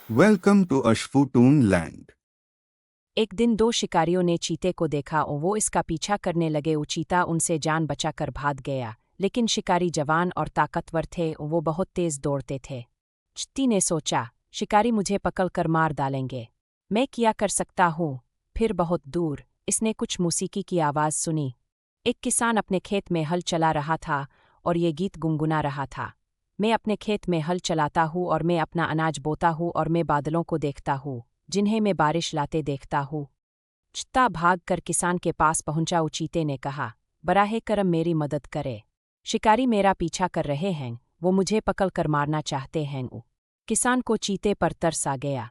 Welcome to Ashfutoon Land. एक दिन दो शिकारियों ने चीते को देखा और वो इसका पीछा करने लगे। वो चीता उनसे जान बचाकर भाग गया, लेकिन शिकारी जवान और ताकतवर थे और वो बहुत तेज दौड़ते थे। चीते ने सोचा, शिकारी मुझे पकड़कर मार डालेंगे। मैं क्या कर सकता हूँ? फिर बहुत दूर इसने कुछ मौसीकी की आवाज़ सुनी। एक किसान अपने खेत में हल चला रहा था और ये गीत गुनगुना रहा था। मैं अपने खेत में हल चलाता हूँ और मैं अपना अनाज बोता हूँ और मैं बादलों को देखता हूँ जिन्हें मैं बारिश लाते देखता हूँ। चीता भाग कर किसान के पास पहुंचा। चीते ने कहा, बराहे करम मेरी मदद करे। शिकारी मेरा पीछा कर रहे हैं, वो मुझे पकड़कर मारना चाहते हैं। किसान को चीते पर तरस आ गया।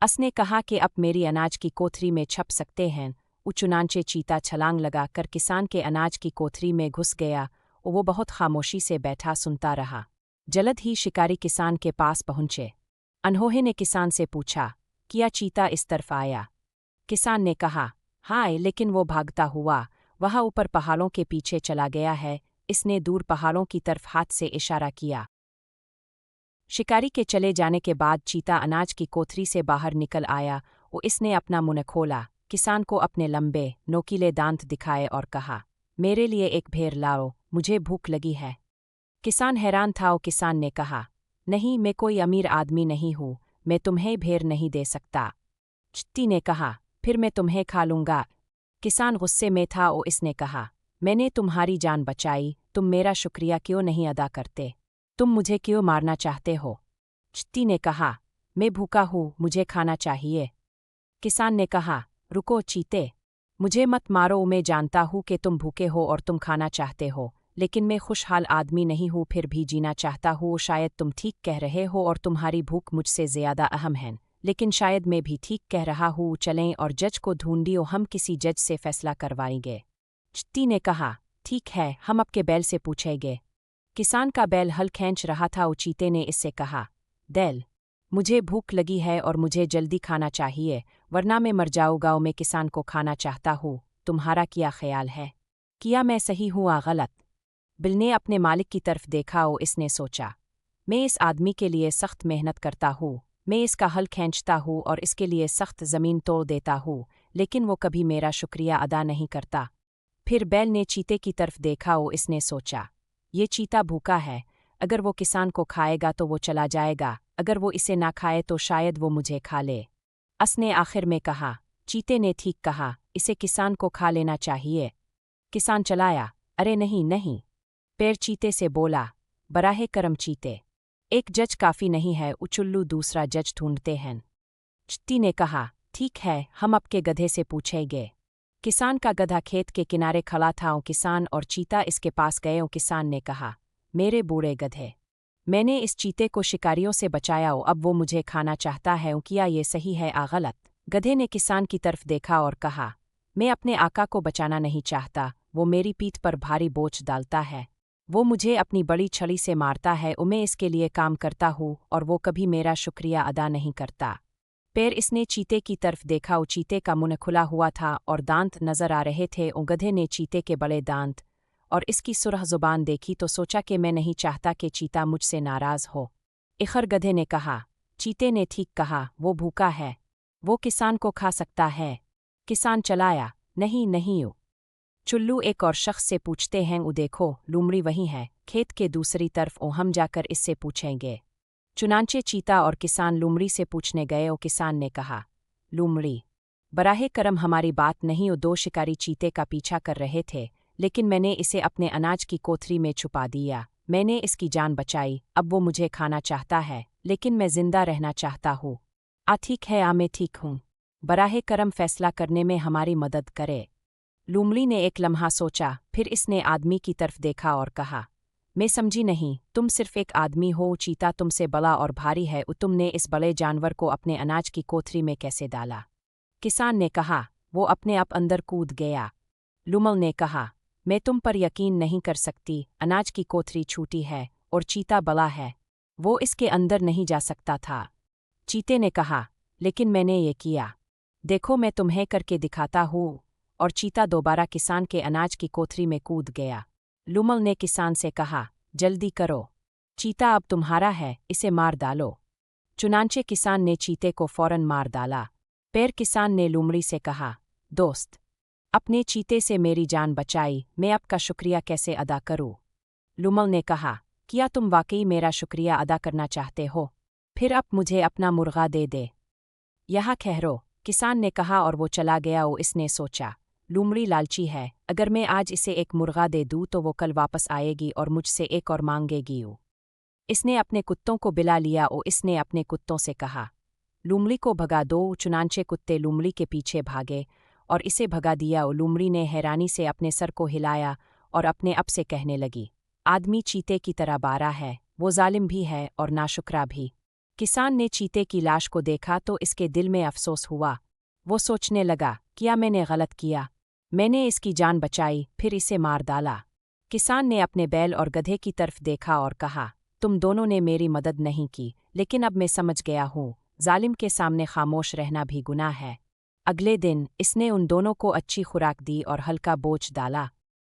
उसने कहा कि अब मेरी अनाज की कोठरी में छप सकते हैं। चुनांचे चीता छलांग लगा कर किसान के अनाज की कोठरी में घुस गया और वो बहुत खामोशी से बैठा सुनता रहा। जल्द ही शिकारी किसान के पास पहुंचे। अनहोहे ने किसान से पूछा, क्या चीता इस तरफ आया? किसान ने कहा, हाय, लेकिन वो भागता हुआ वहाँ ऊपर पहाड़ों के पीछे चला गया है। इसने दूर पहाड़ों की तरफ हाथ से इशारा किया। शिकारी के चले जाने के बाद चीता अनाज की कोठरी से बाहर निकल आया और इसने अपना मुंह खोला, किसान को अपने लंबे नोकीले दांत दिखाए और कहा, मेरे लिए एक भेड़ लाओ, मुझे भूख लगी है। किसान हैरान था और किसान ने कहा, नहीं, मैं कोई अमीर आदमी नहीं हूँ, मैं तुम्हें भेड़ नहीं दे सकता। चीते ने कहा, फिर मैं तुम्हें खा लूंगा। किसान गुस्से में था और इसने कहा, मैंने तुम्हारी जान बचाई, तुम मेरा शुक्रिया क्यों नहीं अदा करते? तुम मुझे क्यों मारना चाहते हो? चीते ने कहा, मैं भूखा हूँ, मुझे खाना चाहिए। किसान ने कहा, रुको चीते, मुझे मत मारो। मैं जानता हूँ कि तुम भूखे हो और तुम खाना चाहते हो, लेकिन मैं खुशहाल आदमी नहीं हूँ, फिर भी जीना चाहता हूँ। शायद तुम ठीक कह रहे हो और तुम्हारी भूख मुझसे ज़्यादा अहम है, लेकिन शायद मैं भी ठीक कह रहा हूँ। चलें और जज को ढूंढियो, हम किसी जज से फैसला करवाएंगे। चीते ने कहा, ठीक है, हम आपके बैल से पूछेंगे। किसान का बैल हल खींच रहा था और चीते ने इससे कहा, बैल, मुझे भूख लगी है और मुझे जल्दी खाना चाहिए, वरना मैं मर जाऊंगा। मैं किसान को खाना चाहता हूँ, तुम्हारा क्या ख्याल है? क्या मैं सही हूँ या गलत? बिल ने अपने मालिक की तरफ देखा और इसने सोचा, मैं इस आदमी के लिए सख्त मेहनत करता हूँ, मैं इसका हल खींचता हूँ और इसके लिए सख्त ज़मीन तोड़ देता हूँ, लेकिन वो कभी मेरा शुक्रिया अदा नहीं करता। फिर बैल ने चीते की तरफ देखा और इसने सोचा, ये चीता भूखा है, अगर वो किसान को खाएगा तो वो चला जाएगा, अगर वो इसे ना खाए तो शायद वो मुझे खा ले। उसने आखिर में कहा, चीते ने ठीक कहा, इसे किसान को खा लेना चाहिए। किसान चलाया, अरे नहीं नहीं। पैर चीते से बोला, बराहे करम चीते, एक जज काफ़ी नहीं है, उचुल्लू दूसरा जज ढूंढते हैं। चीते ने कहा, ठीक है, हम आपके गधे से पूछेंगे। किसान का गधा खेत के किनारे खड़ा था और किसान और चीता इसके पास गए और किसान ने कहा, मेरे बूढ़े गधे, मैंने इस चीते को शिकारियों से बचाया और अब वो मुझे खाना चाहता है, क्या ये सही है या गलत? गधे ने किसान की तरफ देखा और कहा, मैं अपने आका को बचाना नहीं चाहता, वो मेरी पीठ पर भारी बोझ डालता है, वो मुझे अपनी बड़ी छड़ी से मारता है और मैं इसके लिए काम करता हूँ और वो कभी मेरा शुक्रिया अदा नहीं करता। पैर इसने चीते की तरफ देखा और चीते का मुंह खुला हुआ था और दांत नजर आ रहे थे और गधे ने चीते के बड़े दांत और इसकी सुरह जुबान देखी तो सोचा कि मैं नहीं चाहता कि चीता मुझसे नाराज हो। इखर गधे ने कहा, चीते ने ठीक कहा, वो भूखा है, वो किसान को खा सकता है। किसान चलाया, नहीं नहीं। चुल्लू एक और शख्स से पूछते हैं, देखो लूमड़ी वही है, खेत के दूसरी तरफ, हम जाकर इससे पूछेंगे। चुनांचे चीता और किसान लूमड़ी से पूछने गए और किसान ने कहा, लूमड़ी, बराहे करम हमारी बात नहीं। दो शिकारी चीते का पीछा कर रहे थे, लेकिन मैंने इसे अपने अनाज की कोठरी में छुपा दिया, मैंने इसकी जान बचाई, अब वो मुझे खाना चाहता है, लेकिन मैं जिंदा रहना चाहता हूँ। ठीक है, मैं ठीक हूँ, बराहे करम फैसला करने में हमारी मदद करे। लूमड़ी ने एक लम्हा सोचा, फिर इसने आदमी की तरफ देखा और कहा, मैं समझी नहीं, तुम सिर्फ एक आदमी हो, चीता तुमसे बड़ा और भारी है, तुमने इस बड़े जानवर को अपने अनाज की कोठरी में कैसे डाला? किसान ने कहा, वो अपने आप अंदर कूद गया। लूमड़ ने कहा, मैं तुम पर यकीन नहीं कर सकती, अनाज की कोठरी छोटी है और चीता बड़ा है, वो इसके अंदर नहीं जा सकता था। चीते ने कहा, लेकिन मैंने ये किया, देखो मैं तुम्हें करके दिखाता हूँ, और चीता दोबारा किसान के अनाज की कोठरी में कूद गया। लूमड़ ने किसान से कहा, जल्दी करो, चीता अब तुम्हारा है, इसे मार डालो। चुनांचे किसान ने चीते को फौरन मार डाला। पैर किसान ने लोमड़ी से कहा, दोस्त, अपने चीते से मेरी जान बचाई, मैं आपका शुक्रिया कैसे अदा करूं? लूमड़ ने कहा, क्या तुम वाकई मेरा शुक्रिया अदा करना चाहते हो? फिर अब मुझे अपना मुर्गा दे दे। यहाँ ठहरो, किसान ने कहा और वो चला गया। इसने सोचा, लोमड़ी लालची है, अगर मैं आज इसे एक मुर्गा दे दूँ तो वो कल वापस आएगी और मुझसे एक और मांगेगी। इसने अपने कुत्तों को बुला लिया और इसने अपने कुत्तों से कहा, लोमड़ी को भगा दो। चुनांचे कुत्ते लोमड़ी के पीछे भागे और इसे भगा दिया। लोमड़ी ने हैरानी से अपने सर को हिलाया और अपने आप से कहने लगी, आदमी चीते की तरह बारा है, वो जालिम भी है और नाशुक्रा भी। किसान ने चीते की लाश को देखा तो इसके दिल में अफसोस हुआ। वो सोचने लगा, क्या मैंने गलत किया? मैंने इसकी जान बचाई, फिर इसे मार डाला। किसान ने अपने बैल और गधे की तरफ देखा और कहा, तुम दोनों ने मेरी मदद नहीं की, लेकिन अब मैं समझ गया हूँ, जालिम के सामने खामोश रहना भी गुनाह है। अगले दिन इसने उन दोनों को अच्छी खुराक दी और हल्का बोझ डाला।